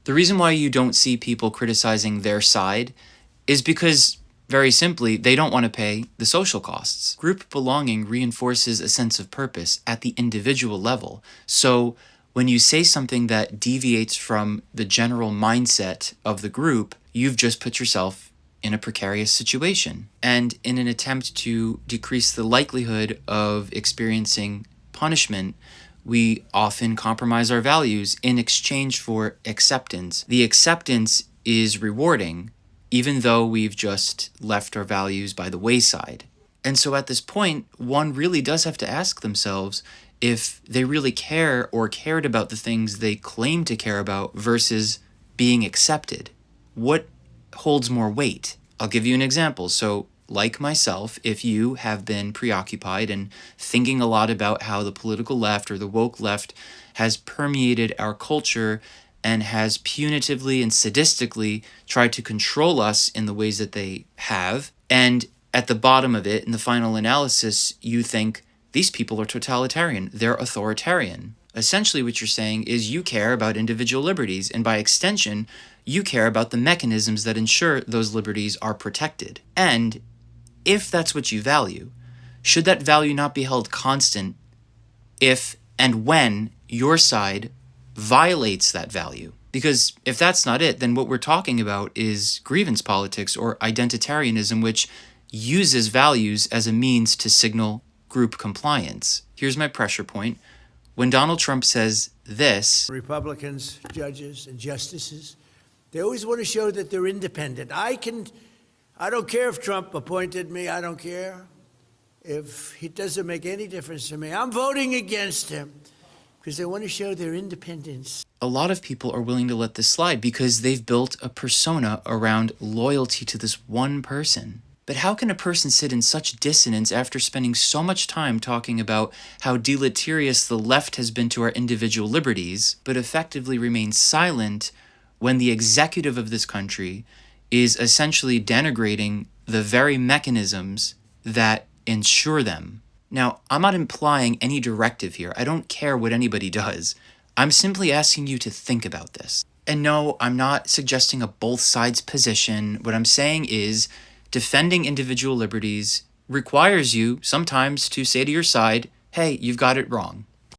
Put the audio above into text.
The reason why you don't see people criticizing their side is because, very simply, they don't want to pay the social costs. Group belonging reinforces a sense of purpose at the individual level. So when you say something that deviates from the general mindset of the group, you've just put yourself in a precarious situation. And in an attempt to decrease the likelihood of experiencing punishment, we often compromise our values in exchange for acceptance. The acceptance is rewarding, even though we've just left our values by the wayside. And so at this point, one really does have to ask themselves if they really care or cared about the things they claim to care about versus being accepted. What holds more weight? I'll give you an example. So, like myself, if you have been preoccupied and thinking a lot about how the political left or the woke left has permeated our culture and has punitively and sadistically tried to control us in the ways that they have, and at the bottom of it, in the final analysis, you think, these people are totalitarian, they're authoritarian. Essentially what you're saying is you care about individual liberties, and by extension, you care about the mechanisms that ensure those liberties are protected. And if that's what you value, should that value not be held constant if and when your side violates that value? Because if that's not it, then what we're talking about is grievance politics or identitarianism, which uses values as a means to signal group compliance. Here's my pressure point. When Donald Trump says this, Republicans, judges, and justices, they always want to show that they're independent. I don't care if Trump appointed me. I don't care if it doesn't make any difference to me. I'm voting against him because they want to show their independence. A lot of people are willing to let this slide because they've built a persona around loyalty to this one person. But how can a person sit in such dissonance after spending so much time talking about how deleterious the left has been to our individual liberties, but effectively remain silent when the executive of this country is essentially denigrating the very mechanisms that ensure them? Now, I'm not implying any directive here. I don't care what anybody does. I'm simply asking you to think about this. And no, I'm not suggesting a both sides position. What I'm saying is defending individual liberties requires you sometimes to say to your side, hey, you've got it wrong.